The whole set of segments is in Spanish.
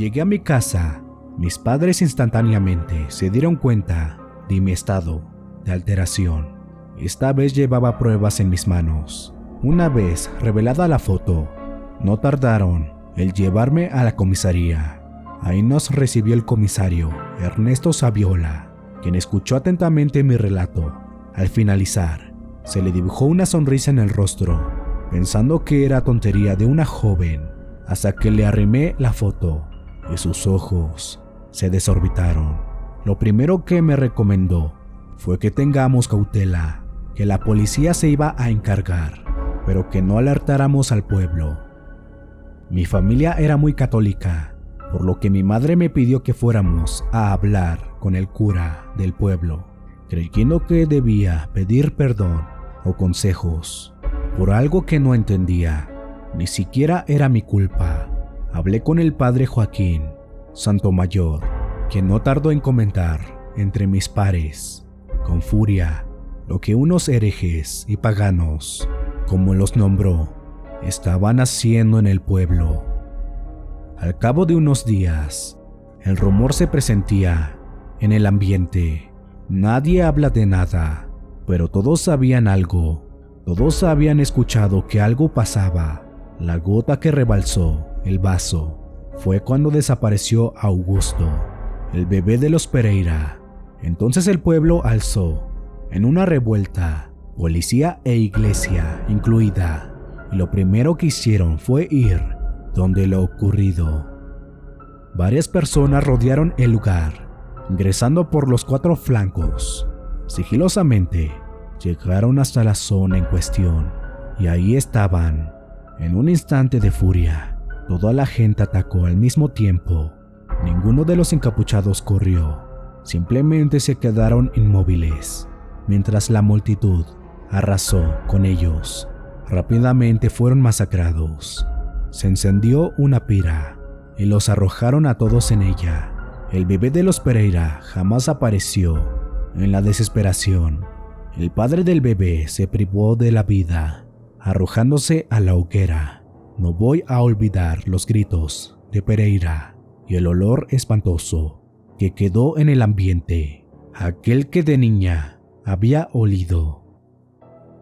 llegué a mi casa, mis padres instantáneamente se dieron cuenta de mi estado de alteración. Esta vez llevaba pruebas en mis manos. Una vez revelada la foto, no tardaron en llevarme a la comisaría. Ahí nos recibió el comisario Ernesto Saviola, quien escuchó atentamente mi relato. Al finalizar, se le dibujó una sonrisa en el rostro, pensando que era tontería de una joven, hasta que le arrimé la foto y sus ojos se desorbitaron. Lo primero que me recomendó fue que tengamos cautela, que la policía se iba a encargar, pero que no alertáramos al pueblo. Mi familia era muy católica, por lo que mi madre me pidió que fuéramos a hablar con el cura del pueblo, creyendo que debía pedir perdón o consejos por algo que no entendía. Ni siquiera era mi culpa. Hablé con el padre Joaquín Santomayor, quien no tardó en comentar entre mis pares, con furia, lo que unos herejes y paganos, como los nombró, estaban haciendo en el pueblo. Al cabo de unos días, el rumor se presentía en el ambiente. Nadie habla de nada, pero todos sabían algo. Todos habían escuchado que algo pasaba. La gota que rebalsó el vaso fue cuando desapareció Augusto, el bebé de los Pereira. Entonces el pueblo alzó en una revuelta, policía e iglesia incluida, y lo primero que hicieron fue ir donde lo ocurrido. Varias personas rodearon el lugar, ingresando por los 4 flancos. Sigilosamente llegaron hasta la zona en cuestión, y ahí estaban. En un instante de furia, toda la gente atacó al mismo tiempo. Ninguno de los encapuchados corrió, simplemente se quedaron inmóviles, mientras la multitud arrasó con ellos. Rápidamente fueron masacrados. Se encendió una pira y los arrojaron a todos en ella. El bebé de los Pereira jamás apareció. En la desesperación, el padre del bebé se privó de la vida, arrojándose a la hoguera. No voy a olvidar los gritos de Pereira y el olor espantoso que quedó en el ambiente, aquel que de niña había olido.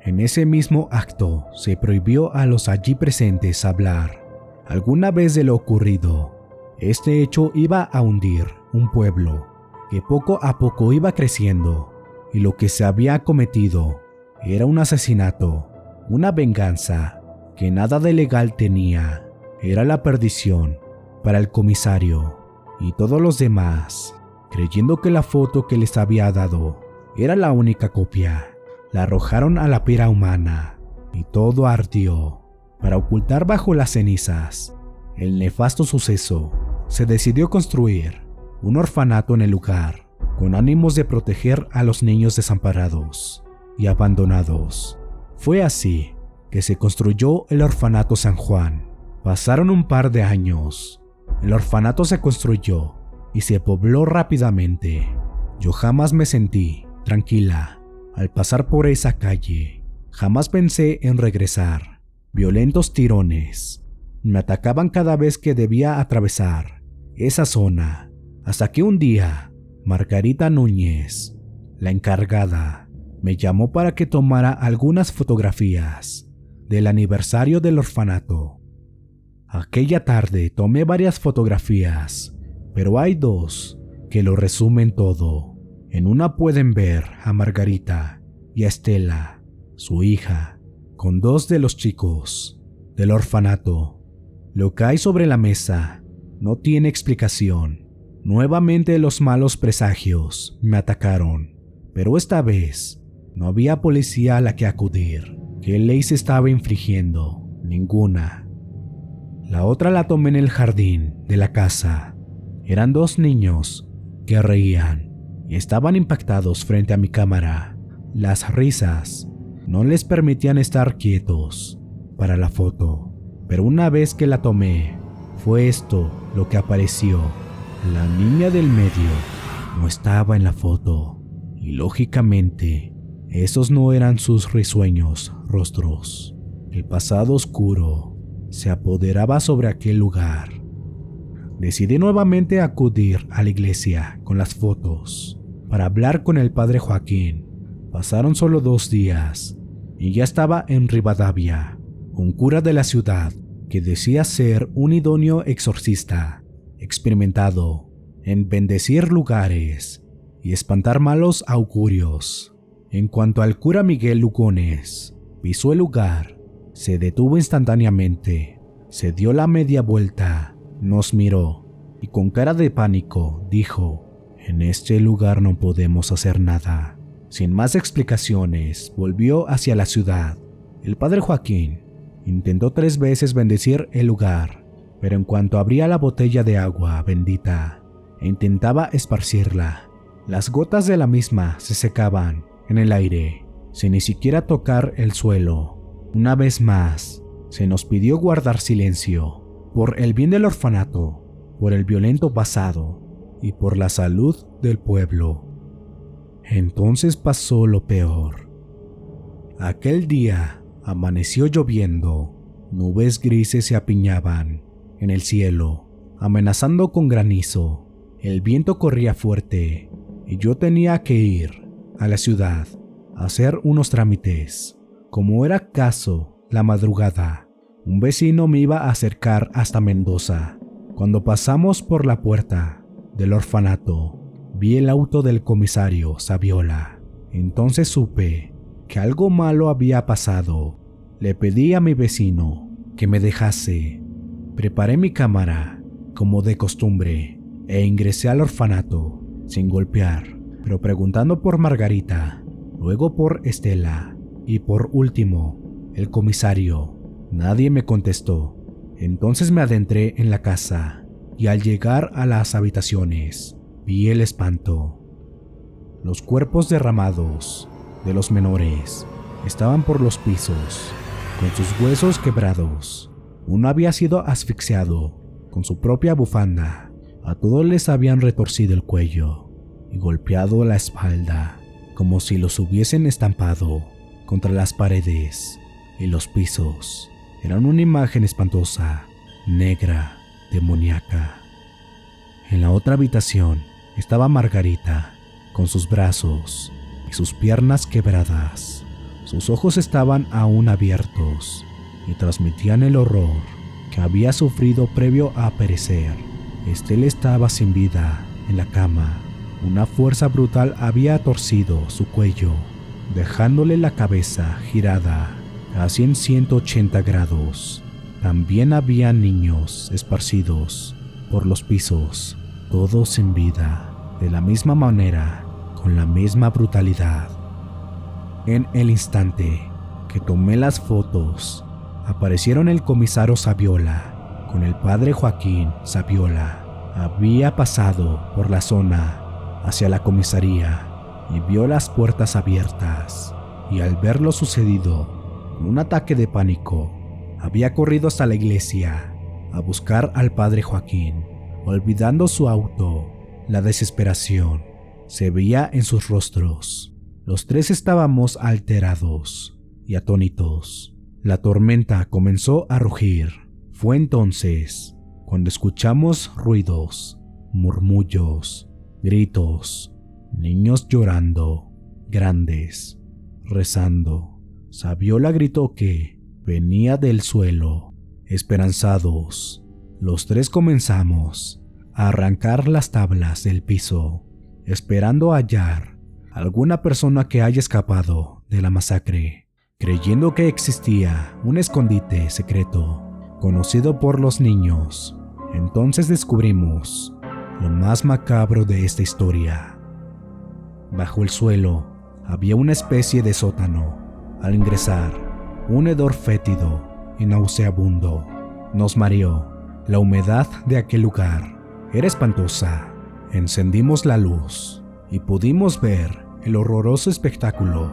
En ese mismo acto se prohibió a los allí presentes hablar alguna vez de lo ocurrido. Este hecho iba a hundir un pueblo que poco a poco iba creciendo, y lo que se había cometido era un asesinato, una venganza que nada de legal tenía. Era la perdición para el comisario y todos los demás, creyendo que la foto que les había dado era la única copia. La arrojaron a la pira humana y todo ardió. Para ocultar bajo las cenizas el nefasto suceso, se decidió construir un orfanato en el lugar, con ánimos de proteger a los niños desamparados y abandonados. Fue así que se construyó el orfanato San Juan. Pasaron un par de años. El orfanato se construyó y se pobló rápidamente. Yo jamás me sentí tranquila al pasar por esa calle. Jamás pensé en regresar. Violentos tirones me atacaban cada vez que debía atravesar esa zona, hasta que un día Margarita Núñez, la encargada, me llamó para que tomara algunas fotografías del aniversario del orfanato. Aquella tarde tomé varias fotografías, pero hay 2 que lo resumen todo. En una pueden ver a Margarita y a Estela, su hija, con 2 de los chicos del orfanato. Lo que hay sobre la mesa no tiene explicación. Nuevamente los malos presagios me atacaron, pero esta vez no había policía a la que acudir. ¿Qué ley se estaba infringiendo? Ninguna. La otra la tomé en el jardín de la casa. Eran 2 niños que reían y estaban impactados frente a mi cámara. Las risas no les permitían estar quietos para la foto, pero una vez que la tomé, fue esto lo que apareció. La niña del medio no estaba en la foto, y lógicamente, esos no eran sus risueños rostros. El pasado oscuro se apoderaba sobre aquel lugar. decidí nuevamente acudir a la iglesia con las fotos para hablar con el padre Joaquín. Pasaron solo 2 días y ya estaba en Rivadavia, un cura de la ciudad que decía ser un idóneo exorcista, experimentado en bendecir lugares y espantar malos augurios. En cuanto al cura Miguel Lugones pisó el lugar, se detuvo instantáneamente, se dio la media vuelta, nos miró y con cara de pánico dijo: «En este lugar no podemos hacer nada». Sin más explicaciones, volvió hacia la ciudad. El padre Joaquín intentó 3 veces bendecir el lugar, pero en cuanto abría la botella de agua bendita e intentaba esparcirla, las gotas de la misma se secaban en el aire, sin ni siquiera tocar el suelo. Una vez más, se nos pidió guardar silencio, por el bien del orfanato, por el violento pasado y por la salud del pueblo. Entonces pasó lo peor. Aquel día amaneció lloviendo, nubes grises se apiñaban en el cielo, amenazando con granizo. El viento corría fuerte y yo tenía que ir a la ciudad a hacer unos trámites. Como era caso la madrugada, un vecino me iba a acercar hasta Mendoza. Cuando pasamos por la puerta del orfanato, vi el auto del comisario Saviola. Entonces supe que algo malo había pasado. Le pedí a mi vecino que me dejase. Preparé mi cámara, como de costumbre, e ingresé al orfanato, sin golpear, pero preguntando por Margarita, luego por Estela y por último, el comisario. Nadie me contestó. Entonces me adentré en la casa y al llegar a las habitaciones, vi el espanto. Los cuerpos derramados de los menores estaban por los pisos, con sus huesos quebrados. Uno había sido asfixiado con su propia bufanda. A todos les habían retorcido el cuello y golpeado la espalda, como si los hubiesen estampado contra las paredes y los pisos. Eran una imagen espantosa, negra, demoníaca. En la otra habitación estaba Margarita, con sus brazos y sus piernas quebradas. Sus ojos estaban aún abiertos y transmitían el horror que había sufrido previo a perecer. Estela estaba sin vida en la cama. Una fuerza brutal había torcido su cuello, dejándole la cabeza girada casi en 180 grados. También había niños esparcidos por los pisos, todos sin vida, de la misma manera, con la misma brutalidad. En el instante que tomé las fotos, aparecieron el comisario Saviola con el padre Joaquín Saviola. Había pasado por la zona hacia la comisaría y vio las puertas abiertas, y al ver lo sucedido, en un ataque de pánico, había corrido hasta la iglesia a buscar al padre Joaquín. Olvidando su auto, la desesperación se veía en sus rostros. Los 3 estábamos alterados y atónitos. La tormenta comenzó a rugir. Fue entonces cuando escuchamos ruidos, murmullos, gritos, niños llorando, grandes, rezando. Saviola gritó que venía del suelo. Esperanzados, los 3 comenzamos a arrancar las tablas del piso, esperando hallar alguna persona que haya escapado de la masacre, creyendo que existía un escondite secreto conocido por los niños. Entonces descubrimos lo más macabro de esta historia. Bajo el suelo había una especie de sótano. Al ingresar, un hedor fétido y nauseabundo nos mareó. La humedad de aquel lugar era espantosa. Encendimos la luz y pudimos ver el horroroso espectáculo.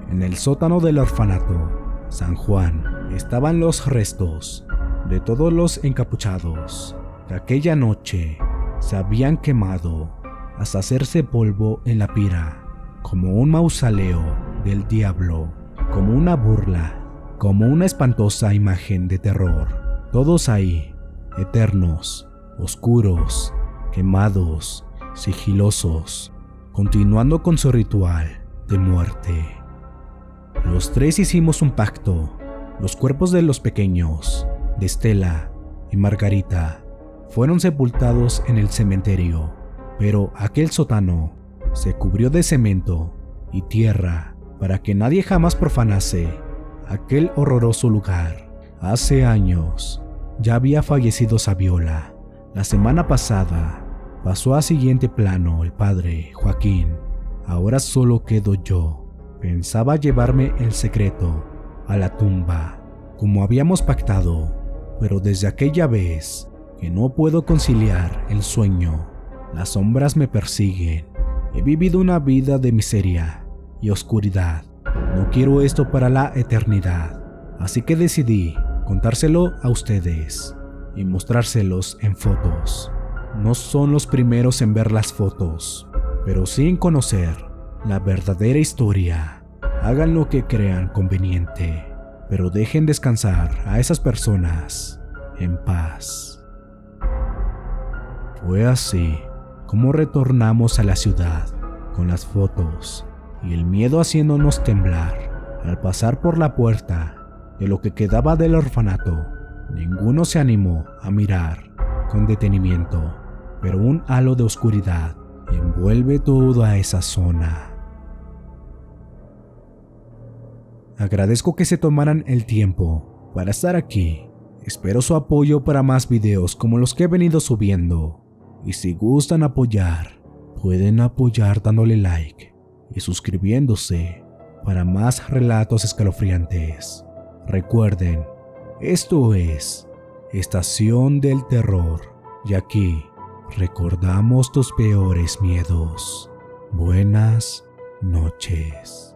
En el sótano del orfanato San Juan estaban los restos de todos los encapuchados que aquella noche se habían quemado hasta hacerse polvo en la pira, como un mausoleo del diablo, como una burla, como una espantosa imagen de terror. Todos ahí, eternos, oscuros, quemados, sigilosos, continuando con su ritual de muerte. Los tres hicimos un pacto. Los cuerpos de los pequeños, de Estela y Margarita, fueron sepultados en el cementerio, pero aquel sótano se cubrió de cemento y tierra para que nadie jamás profanase aquel horroroso lugar. Hace años ya había fallecido Saviola. La semana pasada pasó a siguiente plano el padre Joaquín. Ahora solo quedo yo. Pensaba llevarme el secreto a la tumba, como habíamos pactado, pero desde aquella vez que no puedo conciliar el sueño, las sombras me persiguen. He vivido una vida de miseria y oscuridad. No quiero esto para la eternidad, así que decidí contárselo a ustedes y mostrárselos en fotos. No son los primeros en ver las fotos, pero sí en conocer la verdadera historia. Hagan lo que crean conveniente, pero dejen descansar a esas personas en paz. Fue así como retornamos a la ciudad, con las fotos y el miedo haciéndonos temblar. Al pasar por la puerta de lo que quedaba del orfanato, ninguno se animó a mirar con detenimiento, pero un halo de oscuridad envuelve toda esa zona. Agradezco que se tomaran el tiempo para estar aquí. Espero su apoyo para más videos como los que he venido subiendo. Y si gustan apoyar, pueden apoyar dándole like y suscribiéndose para más relatos escalofriantes. Recuerden, esto es Estación del Terror y aquí recordamos tus peores miedos. Buenas noches.